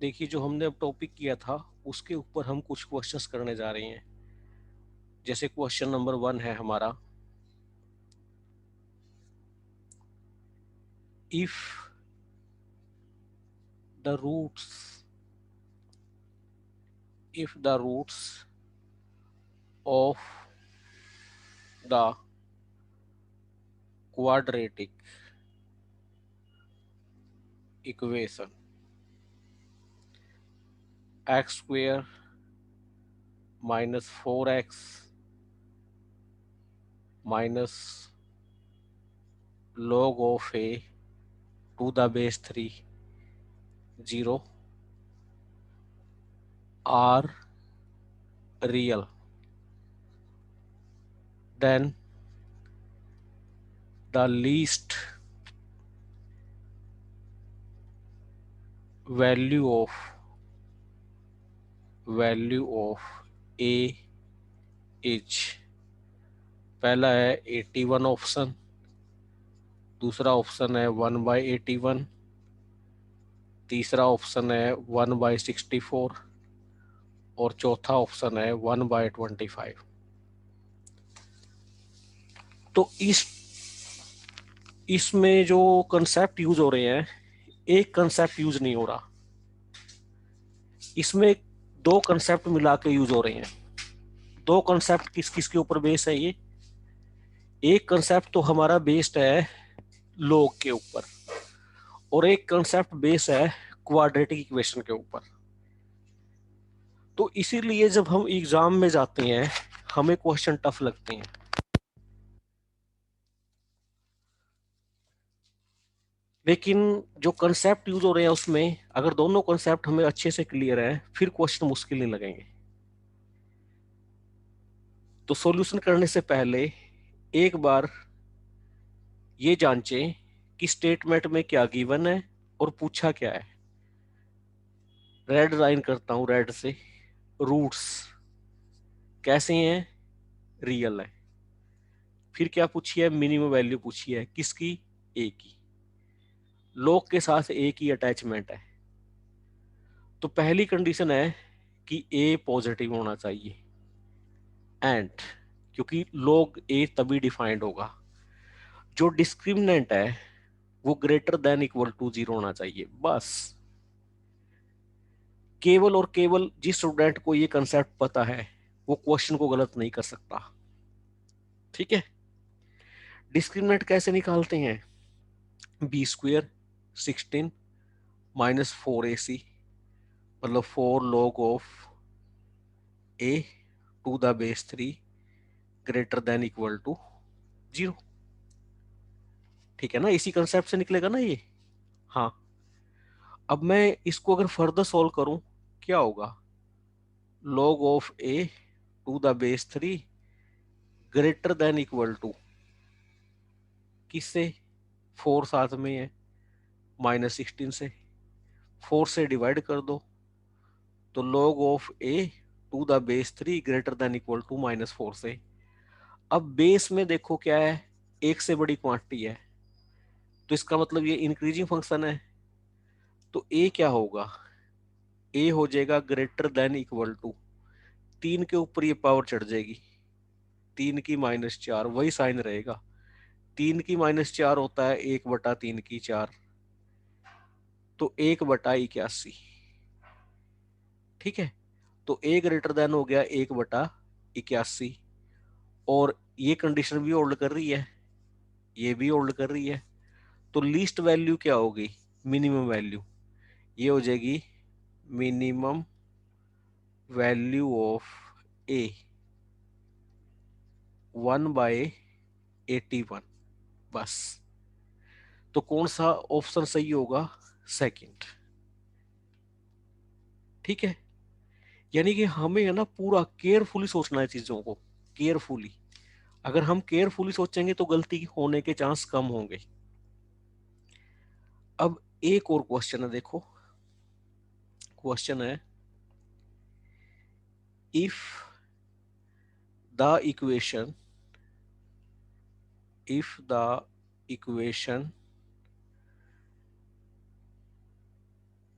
देखिए, जो हमने अब टॉपिक किया था उसके ऊपर हम कुछ क्वेश्चंस करने जा रहे हैं। जैसे क्वेश्चन नंबर 1 है हमारा, if the roots if the roots of the quadratic equation x square minus 4x minus log of a to the base 3 0 are real, then the least value of a is, पहला है 81 option, दूसरा option है 1/81, तीसरा option है 1/64 और चौथा option है 1/25। तो इसमें जो कंसेप्ट यूज हो रहे हैं, एक कंसेप्ट यूज नहीं हो रहा, इसमें दो कंसेप्ट मिला के यूज हो रहे हैं। दो कंसेप्ट किस किस के ऊपर बेस है ये? एक कंसेप्ट तो हमारा बेस्ड है लॉग के ऊपर, और एक कंसेप्ट बेस है क्वाड्रेटिक इक्वेशन के ऊपर। तो इसीलिए जब हम एग्जाम में जाते हैं हमें क्वेश्चन टफ लगते हैं। लेकिन जो कंसेप्ट यूज हो रहे हैं उसमें अगर दोनों कंसेप्ट हमें अच्छे से क्लियर है फिर क्वेश्चन मुश्किल नहीं लगेंगे। तो सॉल्यूशन करने से पहले एक बार ये जांचें कि स्टेटमेंट में क्या गिवन है और पूछा क्या है। रेड लाइन करता हूं, रेड से। रूट्स कैसे हैं? रियल है। फिर क्या पूछी है? मिनिमम वैल्यू पूछी है, किसकी? ए की। लॉग के साथ ए की अटैचमेंट है। तो पहली कंडीशन है कि ए पॉजिटिव होना चाहिए, एंड क्योंकि log ए तभी डिफाइंड होगा जो डिस्क्रिमिनेंट है वो ग्रेटर देन इक्वल टू 0 होना चाहिए। बस केवल और केवल जिस स्टूडेंट को ये कंसेप्ट पता है वो क्वेश्चन को गलत नहीं कर सकता। ठीक है। डिस्क्रिमिनेंट कैसे निकालते हैं? b² 16 माइनस 4ac, मतलब 4 log of a to the base 3 greater than equal to 0। ठीक है ना, इसी कंसेप्ट से निकलेगा ना ये। हाँ, अब मैं इसको अगर फर्दर सॉल्व करूं क्या होगा? log of a to the base 3 greater than equal to किससे? 4 साथ में है, -16 से। 4 से डिवाइड कर दो तो log of a to the base 3 greater than equal to -4 से। अब बेस में देखो क्या है, एक से बड़ी क्वांटिटी है, तो इसका मतलब ये इंक्रीजिंग फंक्शन है। तो a क्या होगा? a हो जाएगा ग्रेटर देन इक्वल टू, 3 के ऊपर ये पावर चढ़ जाएगी, 3 की -4, वही साइन रहेगा। 3 की -4 होता है 1/3 की 4, तो 1/81। ठीक है, तो a ग्रेटर देन हो गया 1/81, और ये कंडीशन भी होल्ड कर रही है, ये भी होल्ड कर रही है। तो लीस्ट वैल्यू क्या होगी? Minimum value. ये हो जाएगी मिनिमम वैल्यू ऑफ a 1/81। बस। तो कौन सा ऑप्शन सही होगा? सेकंड। ठीक है, यानी कि हमें है ना पूरा केयरफुली सोचना है चीजों को, केयरफुली। अगर हम केयरफुली सोचेंगे तो गलती होने के चांस कम होंगे। अब एक और क्वेश्चन है, देखो। क्वेश्चन है, if the equation if the equation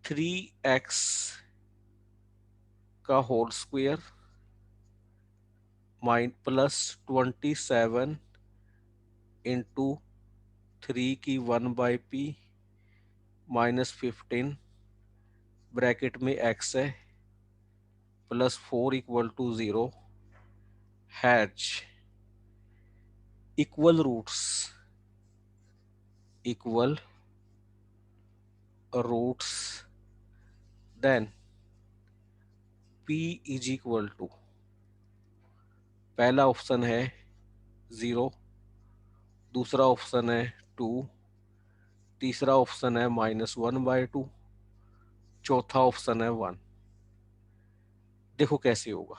3x का होल स्क्वायर प्लस 27 इंटू 3 की 1/p माइनस 15 ब्रैकेट में x है plus 4 equal to 0 has equal roots then p is equal to, पहला ऑप्शन है 0, दूसरा ऑप्शन है 2, तीसरा ऑप्शन है -1/2, चौथा ऑप्शन है 1। देखो कैसे होगा।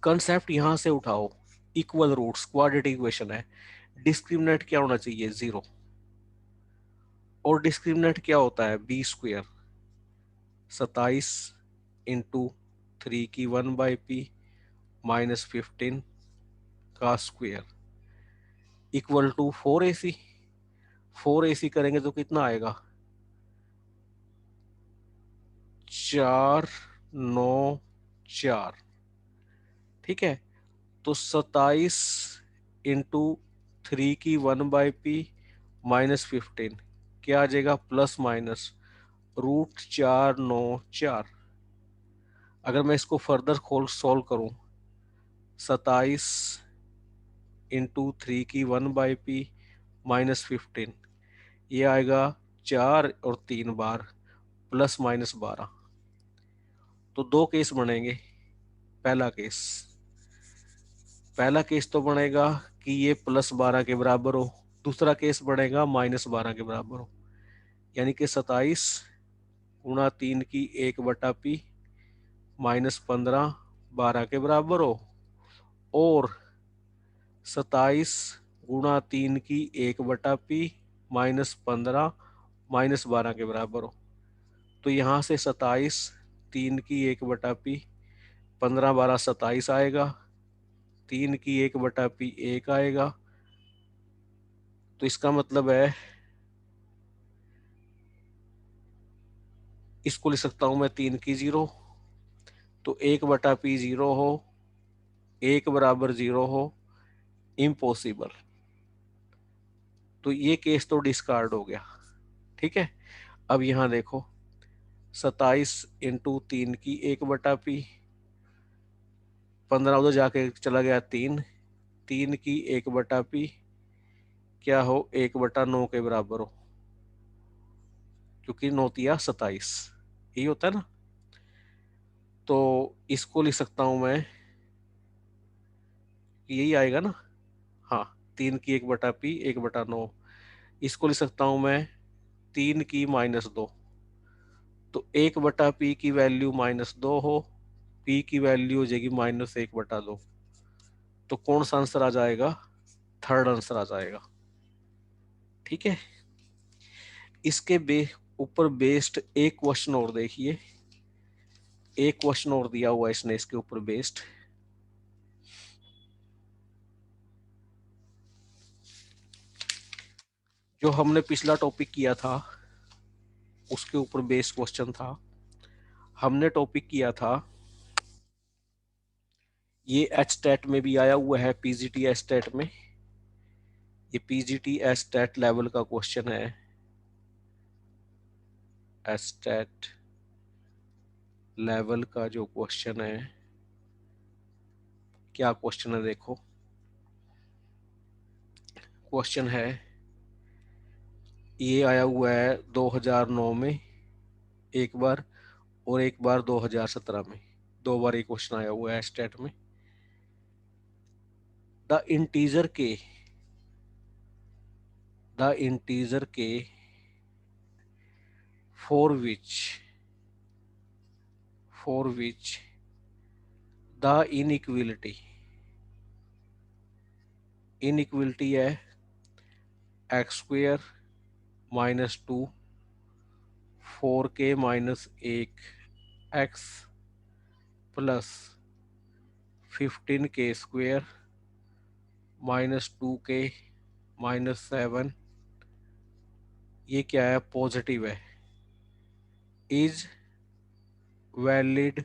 कंसेप्ट यहां से उठाओ, इक्वल रूट्स क्वाड्रेटिक इक्वेशन है, डिस्क्रिमिनेंट क्या होना चाहिए 0, और डिस्क्रिमिनेंट क्या होता है b², 27 इंटू 3 की 1/p माइनस 15 का square equal to 4ac। 4ac करेंगे तो कितना आएगा 494। ठीक है, तो 27 इंटू 3 की 1/p माइनस 15 क्या आ जाएगा प्लस माइनस √494। अगर मैं इसको फर्दर खोल सॉल्व करूं, 27 इंटू 3 की 1/p माइनस 15 ये आएगा 4 और 3 बार प्लस माइनस 12। तो दो केस बनेंगे। पहला केस पहला केस तो बनेगा कि ये +12 के बराबर हो, दूसरा केस बनेगा -12 के बराबर हो, यानी कि 27 गुणा 3 की 1/p -15 12 के बराबर हो, और 27 गुणा 3 की 1/p -15 -12 के बराबर हो। तो यहाँ से 27 3 की 1/p 15 12 27 आएगा, 3 की 1/p 1 आएगा। तो इसका मतलब है इसको लिख सकता हूं मैं 3 की 0, तो 1/p 0 हो, 1 बराबर 0 हो, इम्पॉसिबल। तो ये केस तो डिस्कार्ड हो गया। ठीक है, अब यहां देखो 27 इंटू 3 की 1/p 15 उधर जाके चला गया 3, 3 की 1/p क्या हो 1/9 के बराबर हो, क्योंकि 9 तिया 27 यही होता है ना। तो इसको लिख सकता हूं मैं, यही आएगा ना। हाँ, 3 की 1/p 1/9, इसको लिख सकता हूं मैं 3 की -2। तो 1/p की वैल्यू -2 हो, p की वैल्यू हो जाएगी -1/2। तो कौन सा आंसर आ जाएगा, थर्ड आंसर आ जाएगा। ठीक है, इसके ऊपर बेस्ड एक क्वेश्चन और देखिए, एक क्वेश्चन और दिया हुआ है इसने इसके ऊपर बेस्ड। जो हमने पिछला टॉपिक किया था उसके ऊपर बेस्ड क्वेश्चन था। हमने टॉपिक किया था, ये एचटेट में भी आया हुआ है, पीजीटी एचटेट में, ये पीजीटी एचटेट लेवल का क्वेश्चन है। एचटेट लेवल का जो क्वेश्चन है, क्या क्वेश्चन है देखो। क्वेश्चन है, ये आया हुआ है 2009 में एक बार, और एक बार 2017 में, दो बार ये क्वेश्चन आया हुआ है स्टेट में। द इंटीजर के फॉर विच द इनइक्वलिटी है x² -2 4k -1 x plus 15k² -2k -7 ये क्या है, पॉजिटिव है, is valid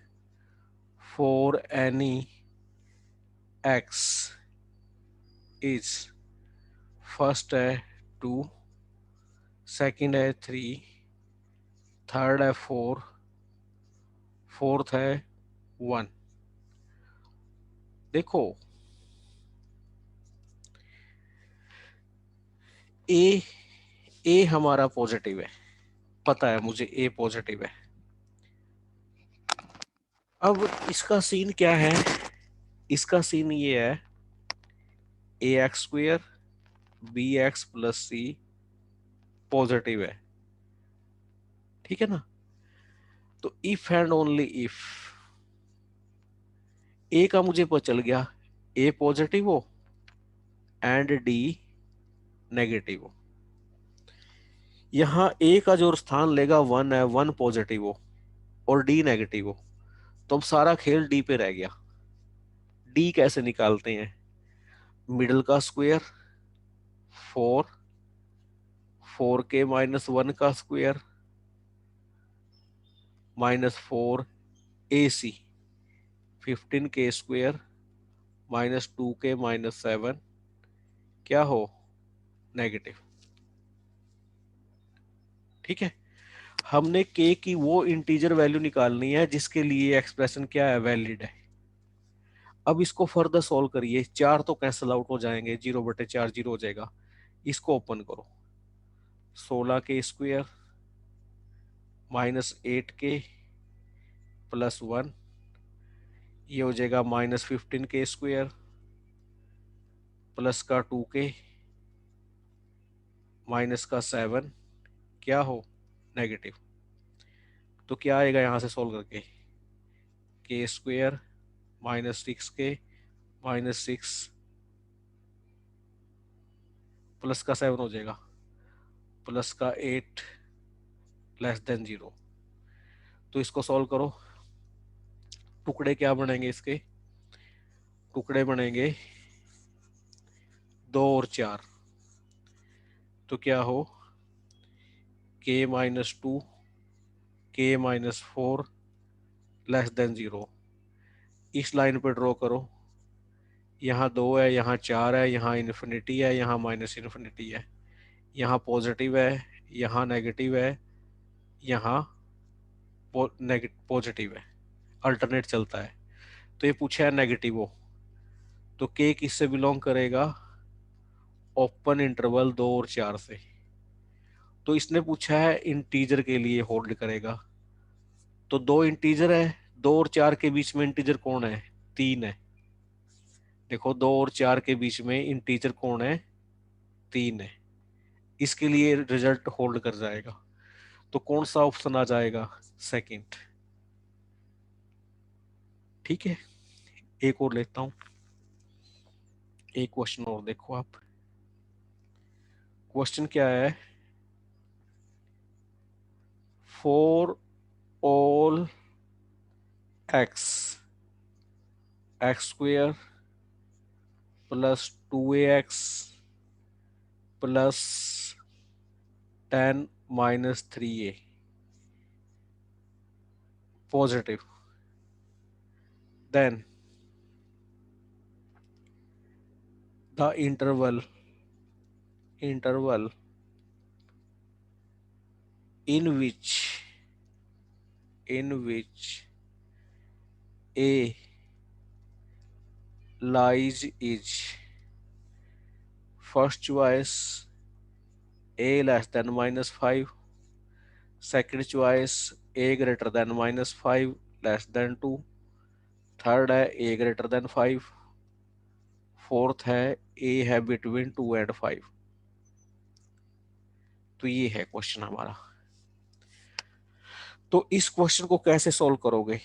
for any x is, first है 2, सेकंड है 3, थर्ड है 4, फोर्थ है 1। देखो ए, ए हमारा पॉजिटिव है, पता है मुझे ए पॉजिटिव है। अब इसका सीन क्या है, इसका सीन ये है, a x square b x plus c positive है, ठीक है ना। तो if and only if a का मुझे पता चल गया, ए पॉजिटिव हो एंड डी नेगेटिव हो। यहां ए का जो स्थान लेगा 1 है, 1 पॉजिटिव हो और डी नेगेटिव हो, तो अब सारा खेल डी पे रह गया। डी कैसे निकालते हैं, मिडल का स्क्वायर 4, 4k-1 का square -4 AC, 15k square -2k-7 क्या हो, नेगेटिव। ठीक है, हमने k की वो इंटीजर वैल्यू निकालनी है जिसके लिए एक्सप्रेशन क्या है, वैलिड है। अब इसको फर्दर सॉल्व करिए, 4 तो कैंसिल आउट हो जाएंगे, 0/4 0 हो जाएगा। इसको ओपन करो, 16k स्क्वायर -8k +1, ये हो जाएगा -15k स्क्वायर प्लस का 2k माइनस का 7 क्या हो, नेगेटिव। तो क्या आएगा यहां से सॉल्व करके, k स्क्वायर -6k -6 प्लस का 7 हो जाएगा प्लस का 8 <0। तो इसको सॉल्व करो, टुकड़े क्या बनेंगे इसके, टुकड़े बनेंगे 2 और 4, तो क्या हो, k-2 k-4 <0। इस लाइन पर ड्रॉ करो, यहाँ 2 है, यहाँ 4 है, यहाँ इन्फिनिटी है, यहाँ माइनस इन्फिनिटी है, यहाँ पॉजिटिव है, यहाँ नेगेटिव है, यहाँ पॉजिटिव है, अल्टरनेट चलता है। तो ये पूछा है नेगेटिव हो, तो k किससे बिलोंग करेगा, ओपन इंटरवल 2 और 4 से। तो इसने पूछा है इंटीजर के लिए होल्ड करेगा, तो 2 इंटीजर है, 2 और 4 के बीच में इंटीजर कौन है, 3 है। देखो 2 और 4 के बीच में इंटीजर कौन है, 3 है। इसके लिए रिजल्ट होल्ड कर जाएगा, तो कौन सा ऑप्शन आ जाएगा, सेकंड। ठीक है, एक और लेता हूं, एक क्वेश्चन और देखो आप। क्वेश्चन क्या है, for all x x² + 2ax + 10 - 3a positive, then the interval in which a lies is, first choice a less than -5, second choice a greater than -5 less than 2, third है a greater than 5, फोर्थ है a है between 2 and 5। तो ये है question हमारा। तो इस question को कैसे सॉल्व करोगे,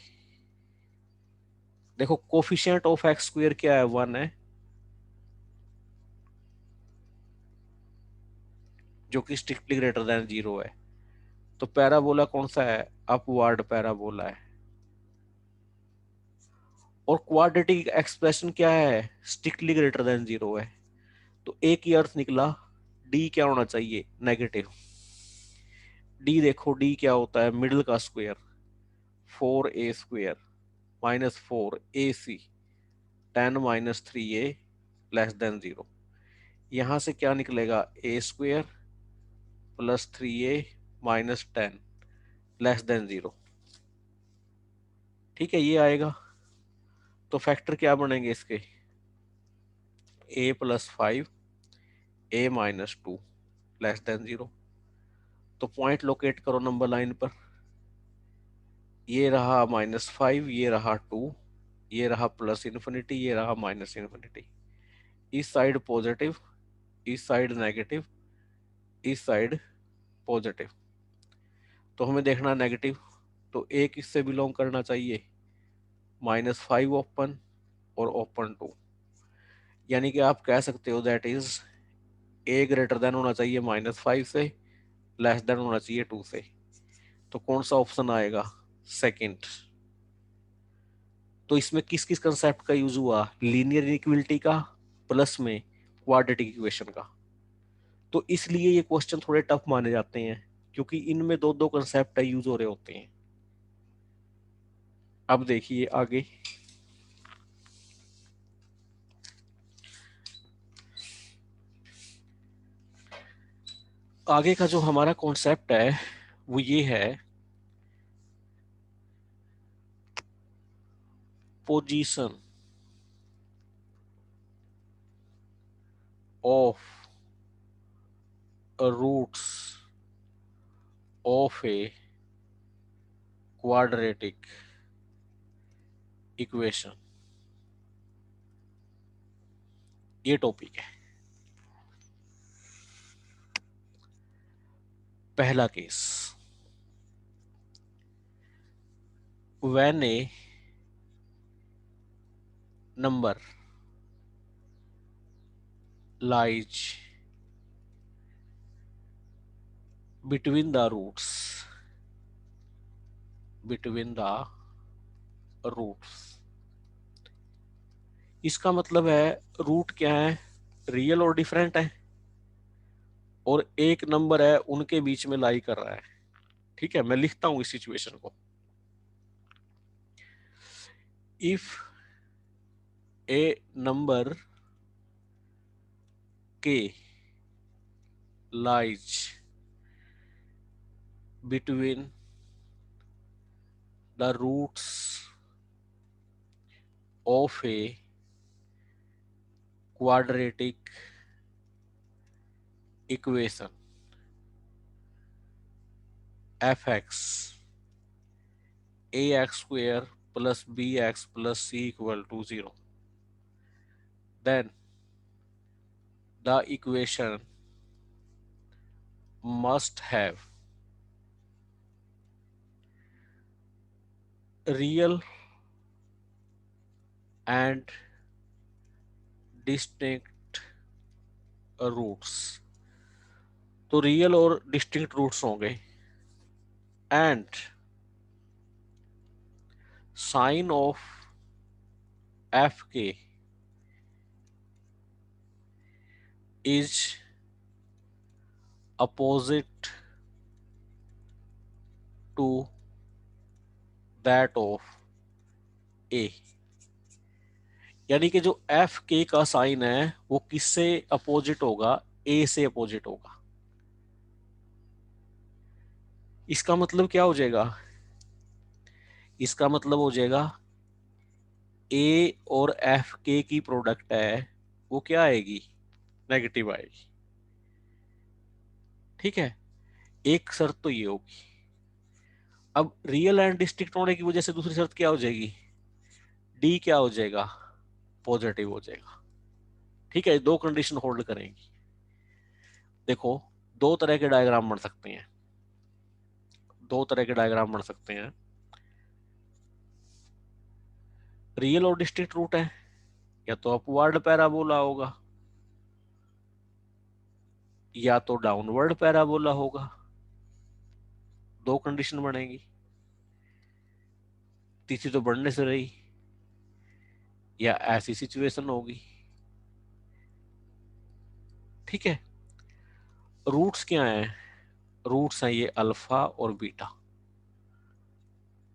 देखो कोफिशिएंट ऑफ एक्स स्क्वायर क्या है, 1 है, जो कि स्ट्रिक्टली ग्रेटर देन 0 है। तो पैराबोला कौन सा है, अपवर्ड पैराबोला है। और क्वाड्रेटिक एक्सप्रेशन क्या है, स्ट्रिक्टली ग्रेटर देन 0 है। तो ए की अर्थ निकला, डी क्या होना चाहिए, नेगेटिव। डी देखो, डी क्या होता है, मिडिल का square, 4a² minus 4ac, 10 - 3a << 0। यहां से क्या निकलेगा, a² प्लस 3a माइनस 10 << 0। ठीक है, ये आएगा। तो फैक्टर क्या बनेंगे इसके, a+5 a-2 << 0। तो पॉइंट लोकेट करो नंबर लाइन पर, ये रहा -5, ये रहा 2, ये रहा +∞, ये रहा -∞। इस साइड पॉजिटिव, इस साइड नेगेटिव, इस साइड पॉजिटिव। तो हमें देखना नेगेटिव, तो ए किससे बिलोंग करना चाहिए, -5 ओपन और ओपन 2। यानी कि आप कह सकते हो that is a greater than होना चाहिए -5 से, लेस देन होना चाहिए 2 से। तो कौन सा ऑप्शन आएगा, सेकंड। तो इसमें किस किस कंसेप्ट का यूज हुआ, लीनियर इनइक्वालिटी का प्लस में क्वाड्रेटिक इक्वेशन का। तो इसलिए ये क्वेश्चन थोड़े टफ माने जाते हैं, क्योंकि इनमें दो दो कंसेप्ट यूज हो रहे होते हैं। अब देखिए आगे, आगे का जो हमारा कॉन्सेप्ट है वो ये है, position of roots of a quadratic equation. ये टॉपिक है। पहला case, when a number lies between the roots, between the roots। इसका मतलब है रूट क्या है, रियल और डिफरेंट है, और एक नंबर है उनके बीच में लाई कर रहा है। ठीक है, मैं लिखता हूं इस सिचुएशन को, इफ ए नंबर के lies between the roots of a quadratic equation f(x) ax² plus bx plus c equal to 0, then the equation must have real and distinct roots। तो रियल और डिस्टिंक्ट रूट्स होंगे, and sign of f k is opposite to that of a. यानी कि जो F के का sign है वो किससे अपोजिट होगा, ए से अपोजिट होगा। इसका मतलब क्या हो जाएगा, इसका मतलब हो जाएगा ए और एफ के की प्रोडक्ट है वो क्या आएगी, नेगेटिव आएगी। ठीक है, एक शर्त तो ये होगी। अब रियल एंड डिस्टिंक्ट होने की वजह से दूसरी शर्त क्या हो जाएगी, डी क्या हो जाएगा, पॉजिटिव हो जाएगा। ठीक है, दो कंडीशन होल्ड करेंगी। देखो, दो तरह के डायग्राम बन सकते हैं, दो तरह के डायग्राम बन सकते हैं। रियल और डिस्टिंक्ट रूट है, या तो अपवर्ड पैराबोला होगा या तो डाउनवर्ड पैराबोला होगा। दो कंडीशन बनेगी, तीसरी तो बढ़ने से रही, या ऐसी सिचुएशन होगी। ठीक है, रूट्स क्या हैं, रूट्स हैं ये अल्फा और बीटा,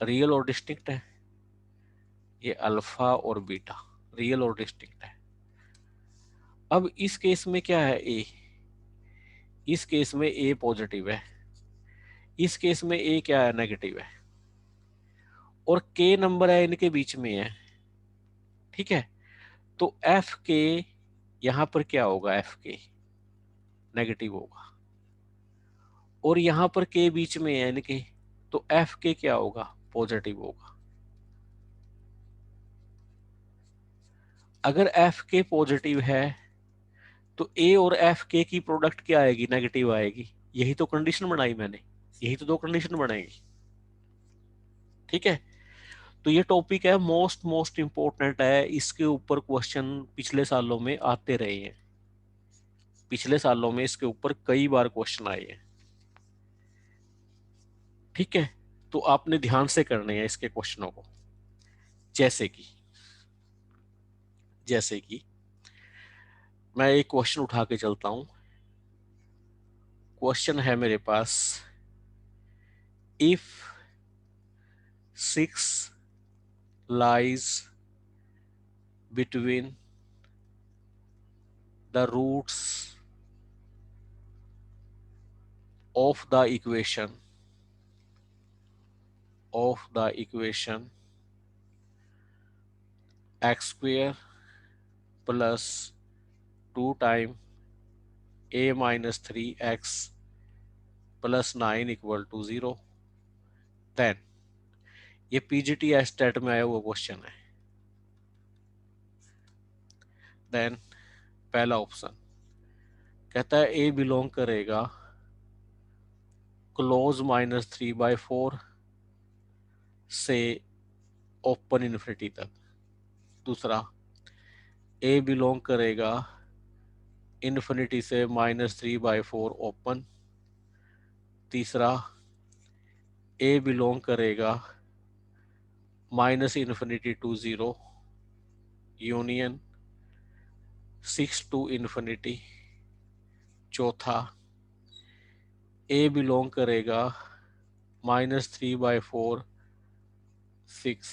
रियल और डिस्टिंक्ट है, ये अल्फा और बीटा रियल और डिस्टिंक्ट है। अब इस केस में क्या है, ए, इस केस में ए पॉजिटिव है, इस केस में ए क्या है, नेगेटिव है, और के नंबर है इनके बीच में है, ठीक है। तो एफ के यहां पर क्या होगा, एफ के नेगेटिव होगा, और यहां पर के बीच में है इनके, तो एफ के क्या होगा, पॉजिटिव होगा। अगर एफ के पॉजिटिव है तो ए और एफ के की प्रोडक्ट क्या आएगी, नेगेटिव आएगी। यही तो कंडीशन बनाई मैंने, यही तो दो कंडीशन बनाएगी, ठीक है। तो ये टॉपिक है मोस्ट मोस्ट इंपॉर्टेंट है, इसके ऊपर क्वेश्चन पिछले सालों में आते रहे हैं, पिछले सालों में इसके ऊपर कई बार क्वेश्चन आए हैं, ठीक है। तो आपने ध्यान से करने हैं इसके क्वेश्चनों को। जैसे कि मैं एक क्वेश्चन उठा के चलता हूं। क्वेश्चन है मेरे पास, if 6 lies between the roots of the equation x square plus 2 times a minus 3x plus 9 equal to 0, then ये पीजीटी स्टेट में आया हुआ क्वेश्चन है। देन पहला ऑप्शन कहता है ए बिलोंग करेगा क्लोज -3/4 से ओपन इन्फिनिटी तक। दूसरा, ए बिलोंग करेगा इन्फिनिटी से -3/4 ओपन। तीसरा, ए बिलोंग करेगा -infinity to 0 union 6 to infinity. चौथा, ए बिलोंग करेगा -3/4 6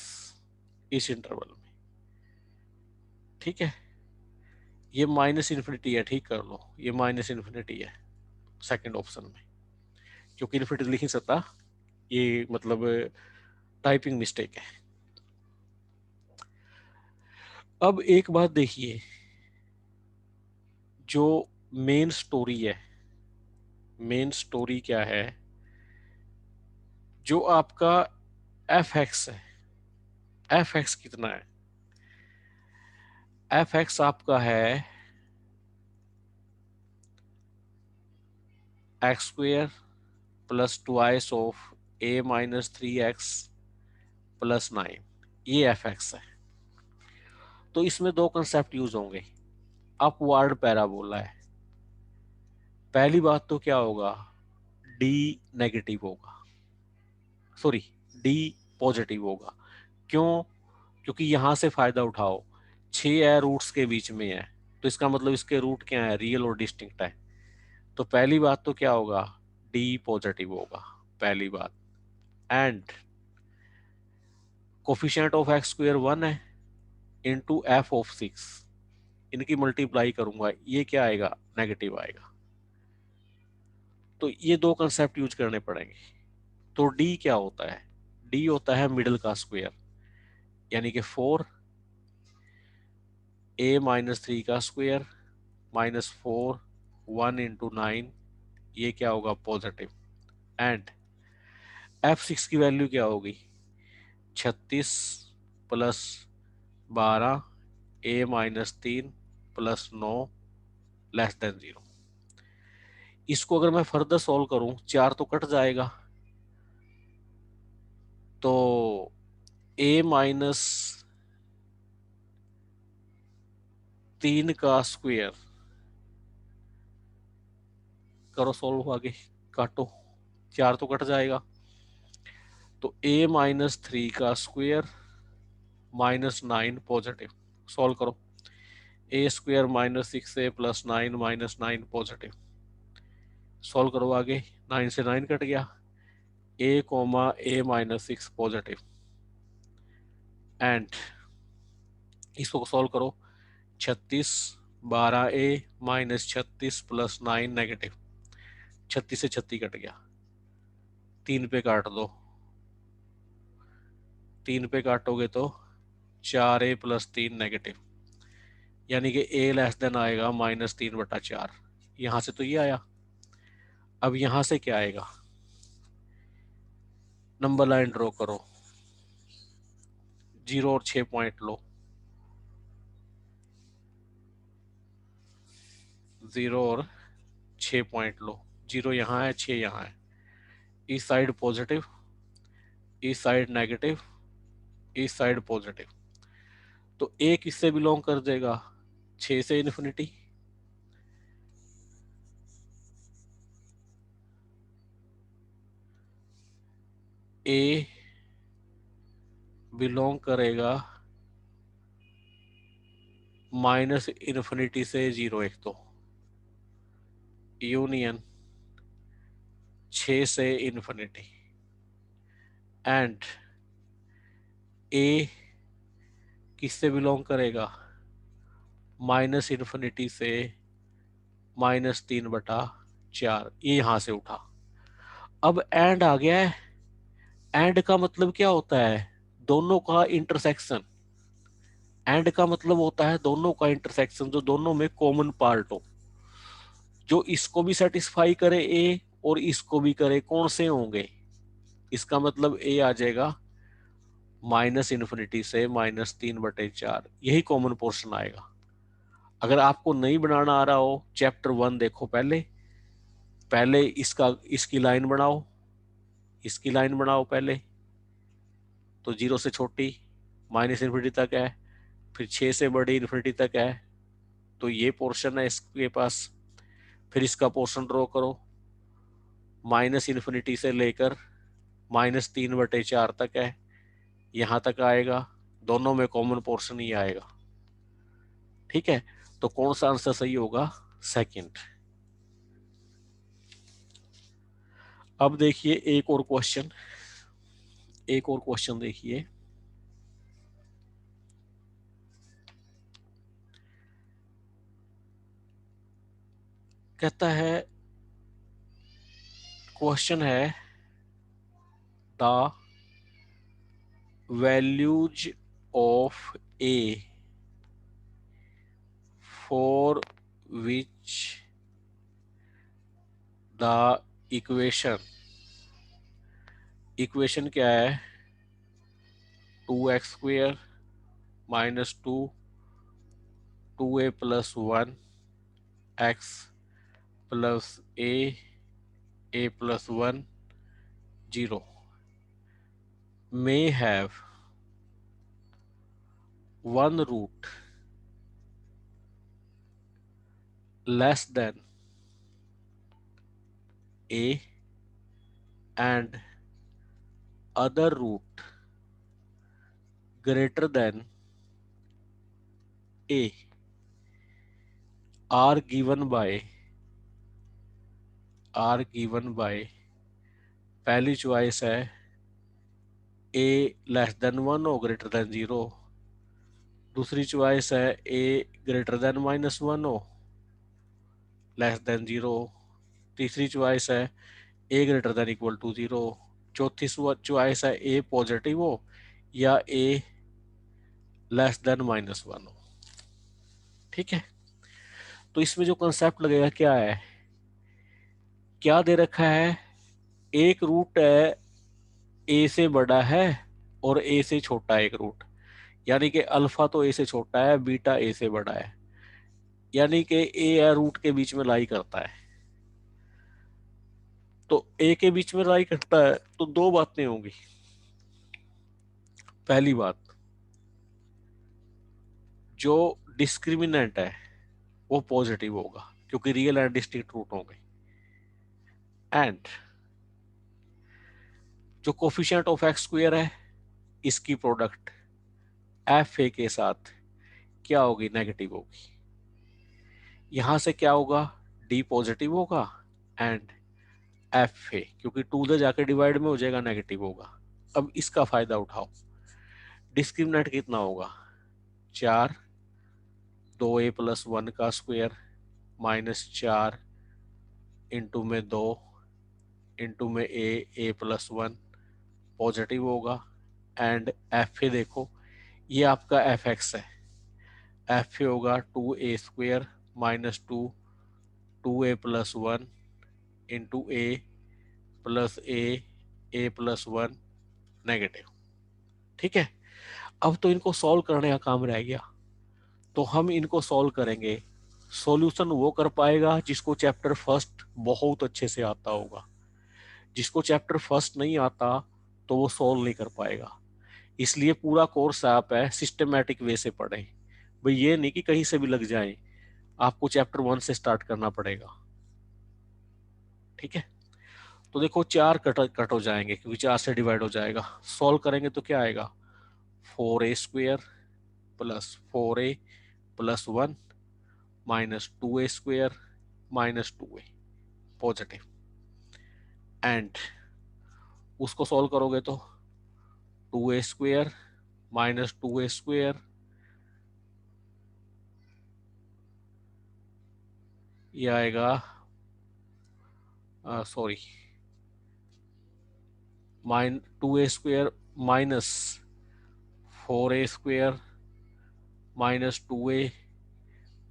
इस इंटरवल में, ठीक है। ये -इन्फिनिटी है, ठीक कर लो, ये -इन्फिनिटी है सेकंड ऑप्शन में, क्योंकि इन्फिनिटी लिख नहीं सकता, ये मतलब टाइपिंग मिस्टेक है। अब एक बात देखिए, जो मेन स्टोरी है, मेन स्टोरी क्या है, जो आपका एफ एक्स है, एफ एक्स कितना है, एफ एक्स आपका है x square plus twice of A minus 3x plus 9, ये एफ एक्स है। तो इसमें दो कंसेप्ट यूज होंगे, अपवर्ड पैराबोला है। पहली बात तो क्या होगा, डी नेगेटिव होगा, सॉरी डी पॉजिटिव होगा। क्यों, क्योंकि यहां से फायदा उठाओ, 6 है रूट्स के बीच में है, तो इसका मतलब इसके रूट क्या है, रियल और डिस्टिंक्ट है। तो पहली बात तो क्या होगा, डी पॉजिटिव होगा, पहली बात। And coefficient of x square 1 है इनटू एफ ऑफ 6, इनकी मल्टीप्लाई करूंगा, ये क्या आएगा, नेगेटिव आएगा। तो ये दो कंसेप्ट यूज करने पड़ेंगे। तो डी क्या होता है, डी होता है मिडिल का स्क्वायर, यानी कि 4 a माइनस 3 का स्क्वायर -4 1 इंटू 9, ये क्या होगा, पॉजिटिव। एंड f6 की वैल्यू क्या होगी, 36 plus 12 a minus 3 plus 9 less than 0। इसको अगर मैं फर्दर सॉल्व करूं, 4 तो कट जाएगा, तो a माइनस 3 का स्क्वायर, करो सॉल्व आगे, काटो, 4 तो कट जाएगा, तो a माइनस 3 का स्क्वायर -9 पॉजिटिव, सॉल्व करो, a square -6a plus 9 -9 positive, solve करो आगे, 9 से 9 कट गया, a comma a minus 6 positive, and इसको सॉल्व करो, 36 12a माइनस 36 प्लस 9 नेगेटिव, 36 से 36 कट गया, 3 पे काट दो, 3 पे काटोगे तो 4a प्लस 3 नेगेटिव, यानी कि a लेस देन आएगा -3/4। यहां से तो ये आया। अब यहां से क्या आएगा, नंबर लाइन ड्रॉ करो, 0 और 6 पॉइंट लो, 0 और 6 पॉइंट लो, 0 यहाँ है, 6 यहाँ है, इस साइड पॉजिटिव, इस साइड नेगेटिव, इस साइड पॉजिटिव, तो a किससे बिलोंग कर देगा, 6 से इन्फिनिटी, a बिलोंग करेगा -इन्फिनिटी से 0, एक तो यूनियन 6 से इन्फिनिटी, एंड a किससे बिलोंग करेगा, -इन्फिनिटी से -3/4, ये यहां से उठा। अब एंड आ गया है, एंड का मतलब क्या होता है, दोनों का इंटरसेक्शन, एंड का मतलब होता है दोनों का इंटरसेक्शन, जो दोनों में कॉमन पार्ट हो, जो इसको भी सेटिस्फाई करे ए और इसको भी करे, कौन से होंगे, इसका मतलब ए आ जाएगा -इन्फिनिटी से -3/4, यही कॉमन पोर्शन आएगा। अगर आपको नहीं बनाना आ रहा हो, चैप्टर 1 देखो पहले, पहले इसकी लाइन बनाओ, इसकी लाइन बनाओ पहले, तो 0 से छोटी -इन्फिनिटी तक है, फिर 6 से बड़ी इन्फिनिटी तक है, तो ये पोर्शन है इसके पास, फिर इसका पोर्शन ड्रॉ करो, -इन्फिनिटी से लेकर -3/4 तक है, यहां तक आएगा, दोनों में कॉमन पोर्शन ही आएगा। ठीक है, तो कौन सा आंसर सही होगा, सेकंड। अब देखिए एक और क्वेश्चन, एक और क्वेश्चन देखिए, कहता है, क्वेश्चन है the values of A for which the equation, equation क्या है, 2x² -2 2a + 1 x + a + 1 0 may have one root less than a and other root greater than a are given by पहली choice है a less than 1 हो greater than 0, दूसरी choice है a greater then -1 हो less than 0, तीसरी choice है a greater than equal to 0, चौथी choice है a पॉजिटिव हो या a लेस देन -1 हो। ठीक है, तो इसमें जो कंसेप्ट लगेगा क्या है, क्या दे रखा है, एक रूट है ए से बड़ा है और ए से छोटा एक रूट, यानी कि अल्फा तो ए से छोटा है, बीटा ए से बड़ा है, यानी कि ए या रूट के बीच में लाई करता है, तो ए के बीच में लाई करता है तो दो बातें होंगी। पहली बात, जो डिस्क्रिमिनेंट है वो पॉजिटिव होगा क्योंकि रियल एंड डिस्टिंक्ट रूट होंगे, एंड जो कोफिशिएंट ऑफ x² है इसकी प्रोडक्ट एफ ए के साथ क्या होगी, नेगेटिव होगी। यहां से क्या होगा, डी पॉजिटिव होगा एंड एफ ए, क्योंकि 2 से जाके डिवाइड में हो जाएगा, नेगेटिव होगा। अब इसका फायदा उठाओ, डिस्क्रिमिनेंट कितना होगा, 4, 2a+1 का स्क्वायर -4 इंटू में 2 इंटू में a+1 पॉजिटिव होगा। एंड एफ ए देखो, ये आपका एफ एक्स है, एफ ए होगा 2a² -2 2a+1 into a+1 negative. ठीक है, अब तो इनको सॉल्व करने का काम रह गया, तो हम इनको सॉल्व करेंगे। सॉल्यूशन वो कर पाएगा जिसको चैप्टर फर्स्ट बहुत अच्छे से आता होगा, जिसको चैप्टर फर्स्ट नहीं आता तो वो सॉल्व नहीं कर पाएगा। इसलिए पूरा कोर्स आप है सिस्टमेटिक वे से पढ़ें भाई, ये नहीं कि कहीं से भी लग जाए, आपको चैप्टर 1 से स्टार्ट करना पड़ेगा। ठीक है, तो देखो 4 कट हो जाएंगे क्योंकि 4 से डिवाइड हो जाएगा। सॉल्व करेंगे तो क्या आएगा, 4a² + 4a+1 -2a² -2a positive. And उसको सॉल्व करोगे तो 2a² -2a², ये आएगा, sorry, 2a² -4a² -2a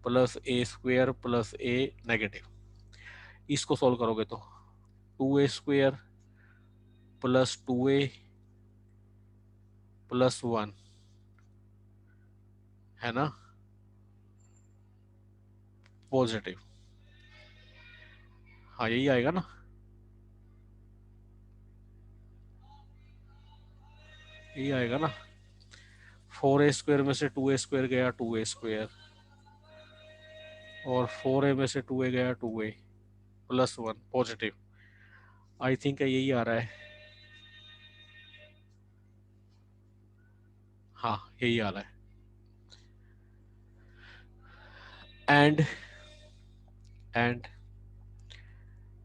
+a² +a negative. इसको सॉल्व करोगे तो 2a² +2a +1 है ना, पॉजिटिव। हाँ यही आएगा ना, यही आएगा ना। 4a² में से 2a² गया 2a², और 4a में से 2a गया 2a +1 पॉजिटिव। आई थिंक यही आ रहा है, हाँ यही आ रहा है। एंड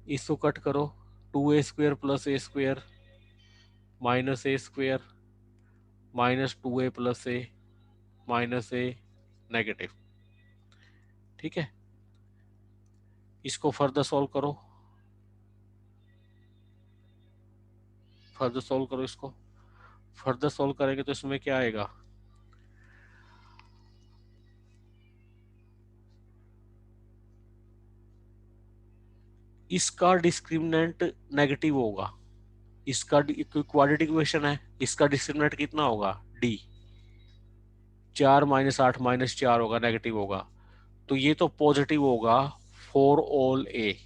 इसको कट करो, 2a² + a² -a² -2a + a negative. ठीक है, इसको फर्दर सॉल्व करो, फर्दर सॉल्व करो, इसको फर्दर सॉल्व करेंगे तो इसमें क्या आएगा, इसका डिस्क्रिमिनेंट नेगेटिव होगा। इसका क्वाड्रेटिक इक्वेशन है, इसका डिस्क्रिमिनेंट कितना होगा, डी। 4 -8 -4 होगा, नेगेटिव होगा। तो ये तो पॉजिटिव होगा फॉर ऑल ए,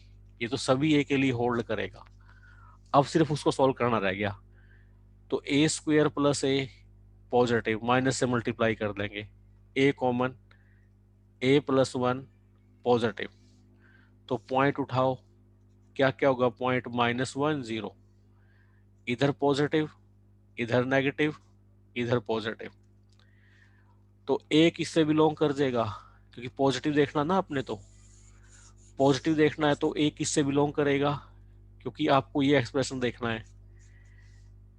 ये तो सभी ए के लिए होल्ड करेगा। अब सिर्फ उसको सॉल्व करना रह गया, तो a² + a पॉजिटिव, माइनस से मल्टीप्लाई कर देंगे, a कॉमन, a+1 पॉजिटिव। तो पॉइंट उठाओ, क्या क्या होगा, पॉइंट -1 0, इधर पॉजिटिव, इधर नेगेटिव, इधर पॉजिटिव। तो ए किससे बिलोंग कर जाएगा, क्योंकि पॉजिटिव देखना ना आपने, तो पॉजिटिव देखना है तो ए किससे बिलोंग करेगा, क्योंकि आपको ये एक्सप्रेशन देखना है।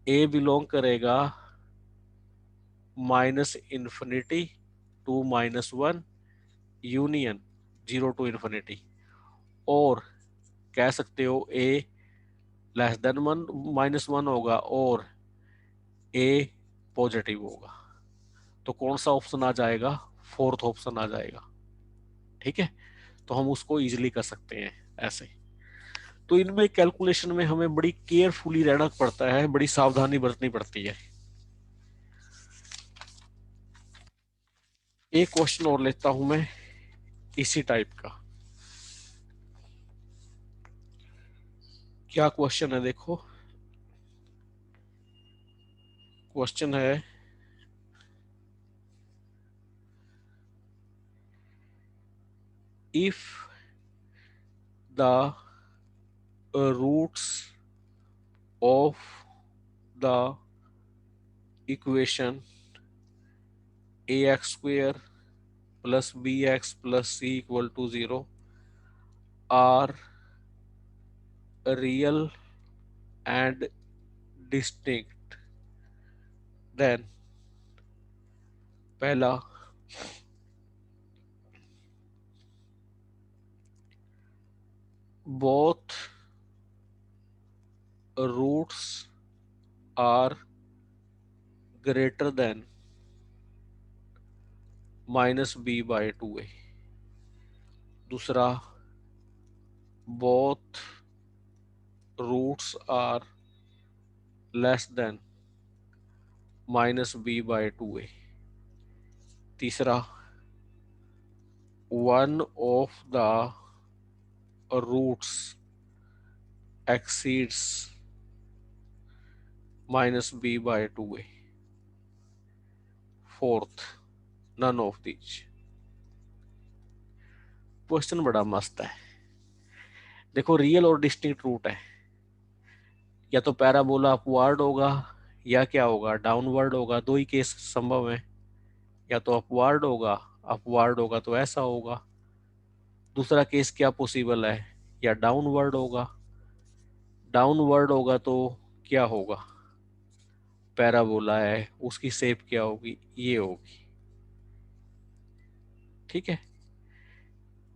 ए बिलोंग करेगा -∞ to -1 यूनियन 0 to ∞, और कह सकते हो ए <1 -1 होगा और ए पॉजिटिव होगा। तो कौन सा ऑप्शन आ जाएगा, फोर्थ ऑप्शन आ जाएगा। ठीक है, तो हम उसको इजीली कर सकते हैं ऐसे। तो इनमें कैलकुलेशन में हमें बड़ी केयरफुली रहना पड़ता है, बड़ी सावधानी बरतनी पड़ती है। एक क्वेश्चन और लेता हूं मैं इसी टाइप का। क्या क्वेश्चन है, देखो क्वेश्चन है, if the roots of the equation ax² + bx + c = 0 are real and distinct, then पहला both roots are greater than minus b by 2a। दूसरा both roots are less than minus b by 2a। तीसरा one of the roots exceeds minus b by 2a। Fourth none of these। Question बड़ा मस्त है। देखो real और distinct root है, या तो पैराबोला अपवर्ड होगा या क्या होगा, डाउनवर्ड होगा। दो ही केस संभव है, या तो अपवर्ड होगा तो ऐसा होगा। दूसरा केस क्या पॉसिबल है, या डाउनवर्ड होगा तो क्या होगा, पैराबोला है, उसकी शेप क्या होगी, ये होगी। ठीक है,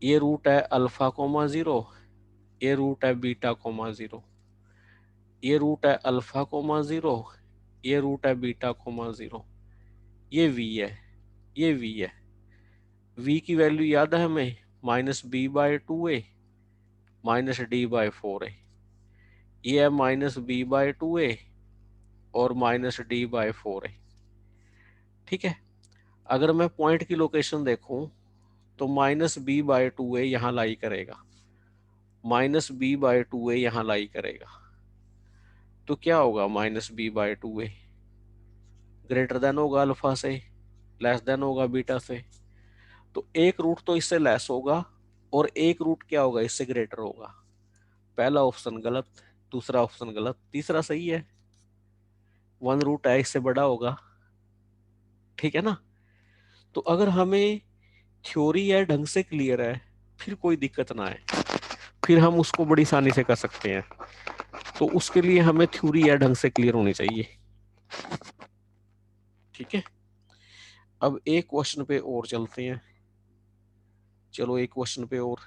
ये रूट है अल्फा कोमा 0, ये रूट है बीटा कोमा 0, ये रूट है अल्फा कोमा 0, ये रूट है बीटा कोमा 0। ये v है, ये v है। v की वैल्यू याद है हमें, minus b by 2a minus d by 4a। ये है माइनस बी बाय 2a और माइनस डी बाय 4a। ठीक है, अगर मैं पॉइंट की लोकेशन देखूं तो माइनस बी बाय 2a यहाँ लाई करेगा, माइनस बी बाय 2a यहाँ लाई करेगा। तो क्या होगा, minus b by 2a greater than होगा अल्फा से, लेस देन होगा बीटा से। तो एक रूट तो इससे लेस होगा और एक रूट क्या होगा, इससे ग्रेटर होगा। पहला ऑप्शन गलत, दूसरा ऑप्शन गलत, तीसरा सही है। वन रूट है, इससे बड़ा होगा। ठीक है ना। तो अगर हमें थ्योरी है ढंग से क्लियर है, फिर कोई दिक्कत ना है, फिर हम उसको बड़ी आसानी से कर सकते हैं। तो उसके लिए हमें थ्योरी है ढंग से क्लियर होनी चाहिए। ठीक है, अब एक क्वेश्चन पे और चलते हैं। चलो एक क्वेश्चन पे और।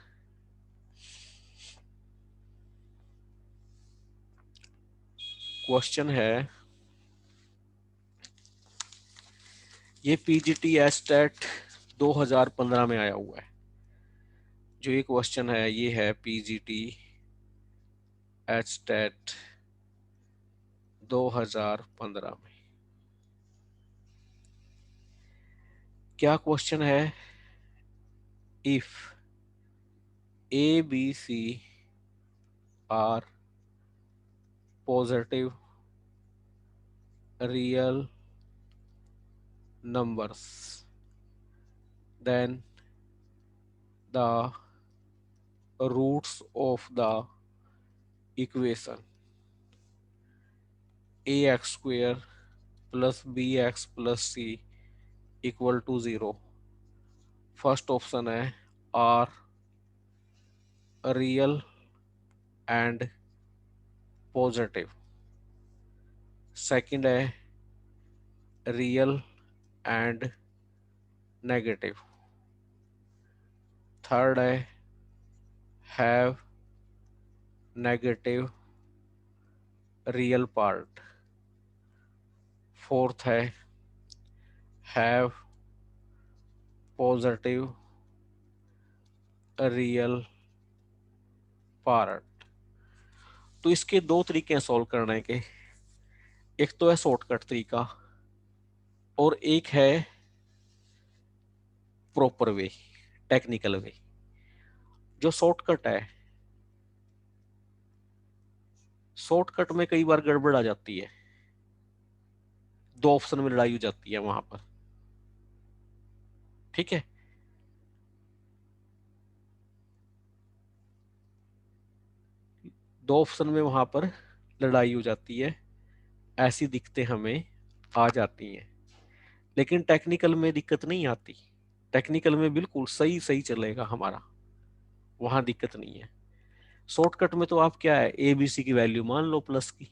क्वेश्चन है, ये पीजीटी एस्टेट 2015 में आया हुआ है। जो ये क्वेश्चन है ये है पीजीटी एस्टेट 2015 में। क्या क्वेश्चन है, if a b c are positive real numbers, then the roots of the equation ax square plus bx plus c equal to 0। First option है are real and positive, second है real and negative, third है have negative real part, fourth है have positive real part. तो इसके दो तरीके हैं solve करने के, एक तो है शॉर्टकट तरीका और एक है प्रॉपर वे, टेक्निकल वे। जो शॉर्टकट है, शॉर्टकट में कई बार गड़बड़ आ जाती है, दो ऑप्शन में लड़ाई हो जाती है वहां पर। ठीक है, दो ऑप्शन में वहां पर लड़ाई हो जाती है, ऐसी दिक्कतें हमें आ जाती हैं। लेकिन टेक्निकल में दिक्कत नहीं आती, टेक्निकल में बिल्कुल सही सही चलेगा हमारा, वहां दिक्कत नहीं है। शॉर्टकट में तो आप क्या है, ए बी सी की वैल्यू मान लो प्लस की,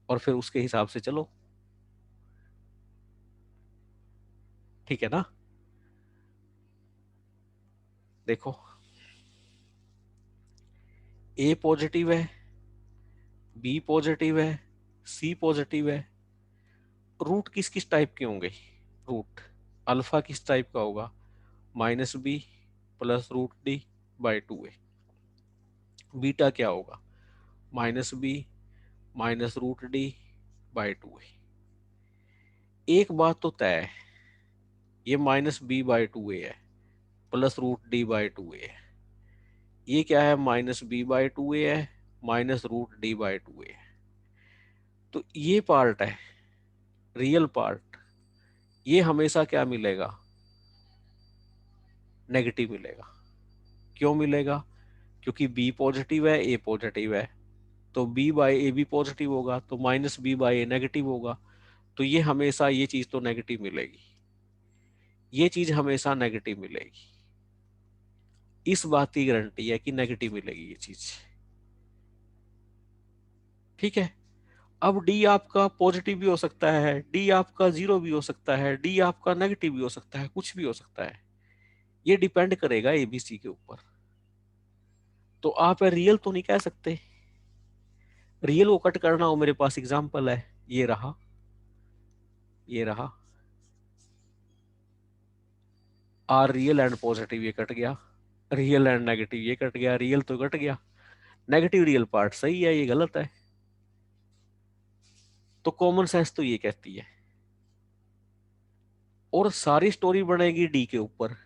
और फिर उसके हिसाब से चलो। ठीक है ना? देखो, ए पॉजिटिव है, बी पॉजिटिव है, सी पॉजिटिव है। रूट किस किस टाइप के होंगे? रूट अल्फा किस टाइप का होगा? Minus b plus root d by 2a। Beta क्या होगा? Minus b minus root d by 2a। एक बात तो तय है, ये माइनस बी बाई 2a है, plus root d by 2a है। ये क्या है? माइनस बी बाई 2a है, minus root d by 2a है। तो ये पार्ट है रियल पार्ट, ये हमेशा क्या मिलेगा? नेगेटिव मिलेगा। क्यों मिलेगा? क्योंकि बी पॉजिटिव है, ए पॉजिटिव है, तो बी बाई ए भी पॉजिटिव होगा, तो minus b by a negative होगा। तो ये हमेशा, ये चीज तो नेगेटिव मिलेगी, ये चीज हमेशा नेगेटिव मिलेगी। इस बात की गारंटी है कि नेगेटिव मिलेगी ये चीज। ठीक है? अब डी आपका पॉजिटिव भी हो सकता है, डी आपका जीरो भी हो सकता है, डी आपका नेगेटिव भी हो सकता है, कुछ भी हो सकता है। ये डिपेंड करेगा एबीसी के ऊपर। तो आप रियल तो नहीं कह सकते। रियल को कट करना हो, मेरे पास एग्जांपल है, ये रहा, ये रहा, आर रियल एंड पॉजिटिव, ये कट गया। रियल एंड नेगेटिव ये कट गया, रियल तो कट गया, नेगेटिव रियल पार्ट सही है, ये गलत है। तो कॉमन सेंस तो ये कहती है। और सारी स्टोरी बनेगी डी के ऊपर।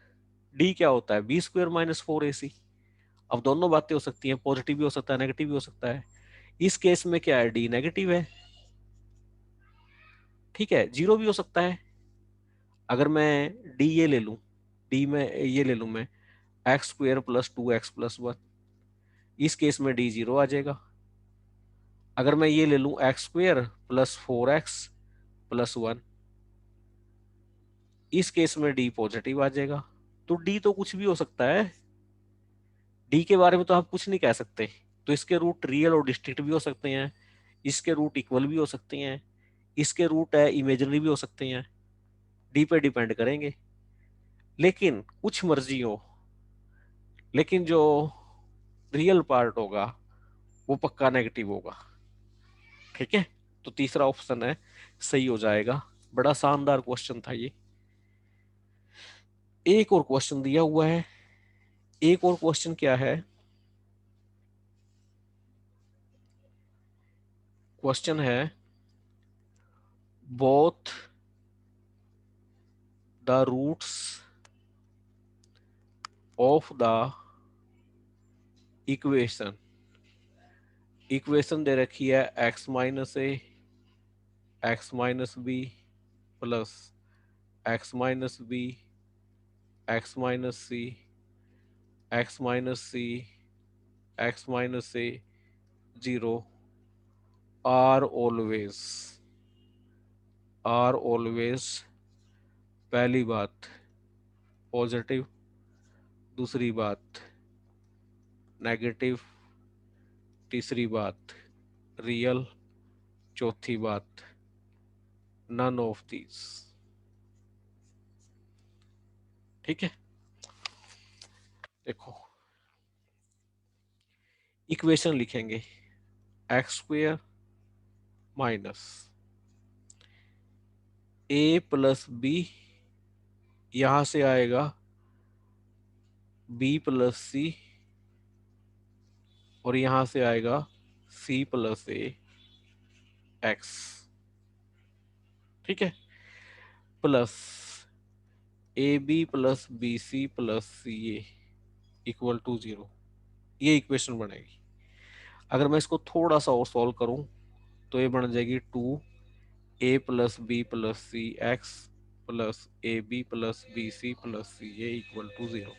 डी क्या होता है? B square minus 4ac। अब दोनों बातें हो सकती हैं, पॉजिटिव भी हो सकता है, नेगेटिव भी हो सकता है। इस केस में क्या है? डी नेगेटिव है। ठीक है, जीरो भी हो सकता है। अगर मैं डी ये ले लूं, डी में ये ले लूं मैं, एक्स स्क्वायर प्लस 2x+1, इस केस में डी जीरो आ जाएगा। अगर मैं ये ले लूं एक्स स्क्वायर प्लस 4x+1, इस केस में डी पॉजिटिव आ जाएगा। तो डी तो कुछ भी हो सकता है, डी के बारे में तो आप कुछ नहीं कह सकते। तो इसके रूट रियल और डिस्टिंक्ट भी हो सकते हैं, इसके रूट इक्वल भी हो सकते हैं, इसके रूट है इमेजिनरी भी हो सकते हैं। डी पे डिपेंड करेंगे। लेकिन कुछ मर्जी हो, लेकिन जो रियल पार्ट होगा वो पक्का नेगेटिव होगा। ठीक है? तो तीसरा ऑप्शन है, सही हो जाएगा। बड़ा शानदार क्वेश्चन था ये। एक और क्वेश्चन दिया हुआ है। एक और क्वेश्चन क्या है? क्वेश्चन है, both the roots of the equation, equation दे रखी है x-a, x-b plus x-b, x-c, x-c, x-a 0 are always, पहली बात पॉजिटिव, दूसरी बात नेगेटिव, तीसरी बात रियल, चौथी बात नन ऑफ दीज। ठीक है? देखो, इक्वेशन लिखेंगे, एक्स स्क्वेयर माइनस ए प्लस बी, यहां से आएगा बी प्लस सी, और यहां से आएगा सी प्लस ए एक्स। ठीक है? Plus A B plus B C plus C A equal to 0। ये इक्वेशन बनेगी। अगर मैं इसको थोड़ा सा और सॉल्व करूं, तो ये बन जाएगी 2a+b+c(x) plus A B plus B C plus C A equal to 0।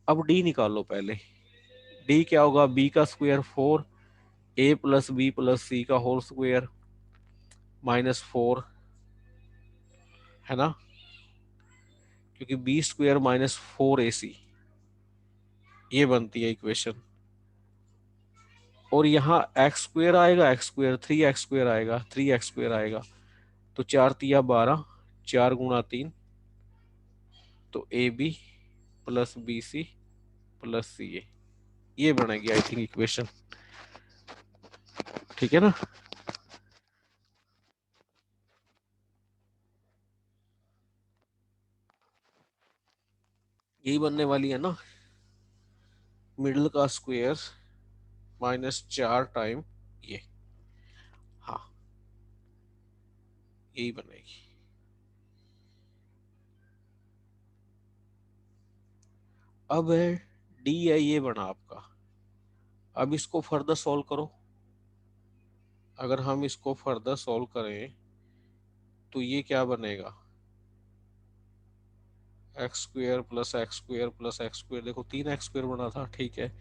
अब डी निकालो पहले। डी क्या होगा? बी का स्क्वायर 4, ए प्लस बी प्लस सी का होल स्क्वायर -4, है ना? क्योंकि बी स्क्वायर -4ac, ये बनती है इक्वेशन। और यहाँ एक्स स्क्वेयर आएगा, एक्स स्क्वेयर 3x स्क्वेयर आएगा, 3x स्क्वेयर आएगा। तो 4 तिया 12, 4 गुणा 3, तो AB plus BC plus CA, ये बनेगी आई थिंक इक्वेशन। ठीक है ना। यही बनने वाली है ना, मिडल का स्क्वायर -4 टाइम ये। हाँ, यही बनेगी। अब है डी है, ये बना आपका। अब इसको फर्दर सॉल्व करो। अगर हम इसको फर्दर सॉल्व करें तो ये क्या बनेगा, x square plus x square plus x square, देखो 3x स्क्वेयर बना था, ठीक है,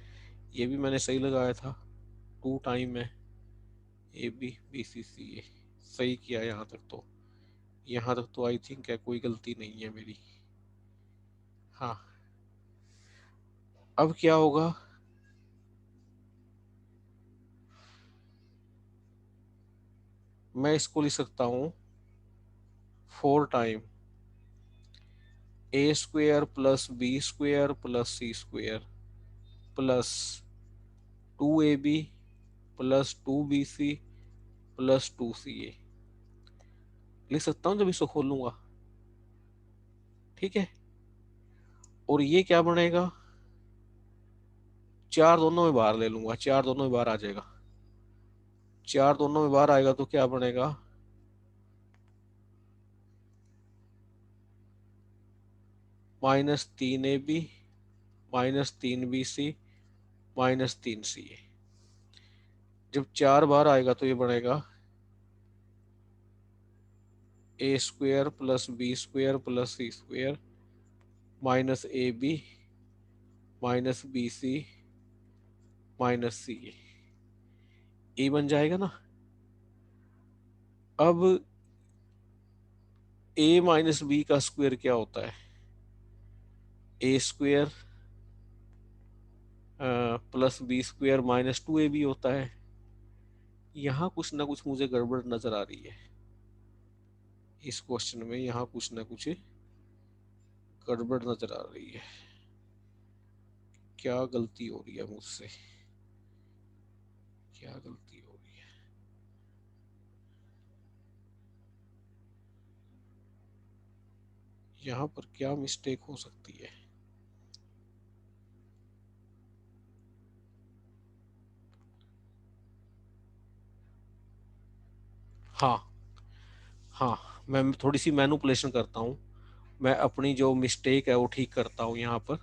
ये भी मैंने सही लगाया था, 2 टाइम है AB BC CA, सही किया यहाँ तक तो। यहाँ तक तो आई थिंक है कोई गलती नहीं है मेरी। हाँ, अब क्या होगा, मैं इसको लिख सकता हूँ 4 time A² plus B² plus C² plus 2AB plus 2BC plus 2CA, लिख सकता हूँ जब इसको खोलूंगा। ठीक है, और ये क्या बनेगा, 4 दोनों में बाहर ले लूंगा, 4 दोनों में बाहर आ जाएगा, 4 दोनों में बाहर आएगा तो क्या बनेगा, -3AB -3BC -3CA। जब 4 बार आएगा तो ये बनेगा A² plus B² plus C² -AB -BC -CA, ये बन जाएगा ना। अब A माइनस बी का स्क्वायर क्या होता है, A² प्लस B² -2AB होता है। यहाँ कुछ ना कुछ मुझे गड़बड़ नजर आ रही है इस क्वेश्चन में, यहाँ कुछ ना कुछ गड़बड़ नजर आ रही है। क्या गलती हो रही है मुझसे, क्या गलती हो रही है। यहाँ पर क्या मिस्टेक हो सकती है। हाँ, हाँ, मैं थोड़ी सी मैनुपुलेशन करता हूँ, मैं अपनी जो मिस्टेक है वो ठीक करता हूँ। यहाँ पर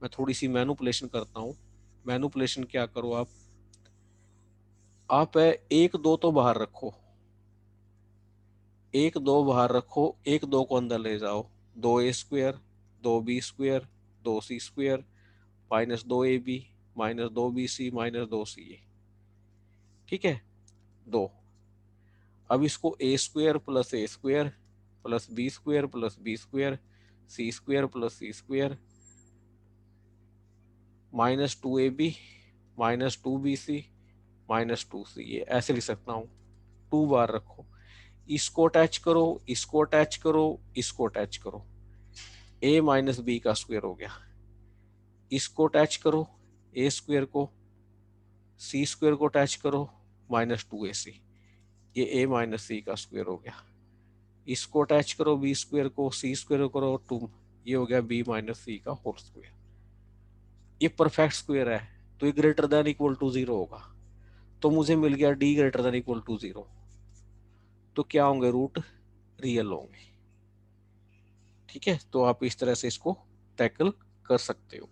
मैं थोड़ी सी मैनुपुलेशन करता हूँ। मैनुपुलेशन क्या करो आप है 1 2 तो बाहर रखो, 1 2 बाहर रखो, 1 2 को अंदर ले जाओ, 2A² 2B² 2C² -2AB -2BC -2CA। ठीक है, 2। अब इसको A² plus A² plus B² plus B² C² plus C² -2AB -2BC -2CA ऐसे लिख सकता हूँ। 2 बार रखो, इसको अटैच करो, इसको अटैच करो, इसको अटैच करो, A माइनस बी का स्क्वायर हो गया। इसको अटैच करो A² को, C² को अटैच करो -2AC, ये A माइनस सी का स्क्वायर हो गया। इसको अटैच करो B² को, C² करो 2, ये हो गया B माइनस सी का होल स्क्वायर। ये परफेक्ट स्क्वायर है तो ये ग्रेटर देन इक्वल टू 0 होगा। तो मुझे मिल गया D greater than equal to 0। तो क्या होंगे, रूट रियल होंगे। ठीक है, तो आप इस तरह से इसको टैकल कर सकते हो।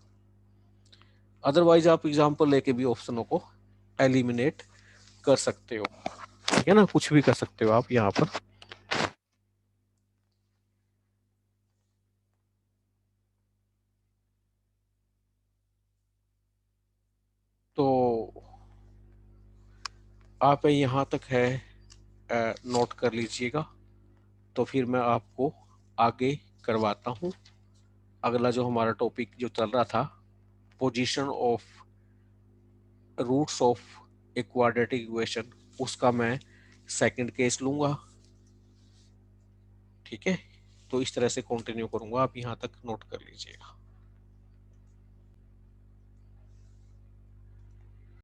अदरवाइज आप एग्जांपल लेके भी ऑप्शनों को एलिमिनेट कर सकते हो। ठीक है ना, कुछ भी कर सकते हो आप यहाँ पर। तो आप यहाँ तक है नोट कर लीजिएगा, तो फिर मैं आपको आगे करवाता हूँ। अगला जो हमारा टॉपिक जो चल रहा था, पोजीशन ऑफ रूट्स ऑफ एक क्वाड्रेटिक इक्वेशन, उसका मैं सेकंड केस लूंगा। ठीक है, तो इस तरह से कंटिन्यू करूंगा, आप यहाँ तक नोट कर लीजिएगा।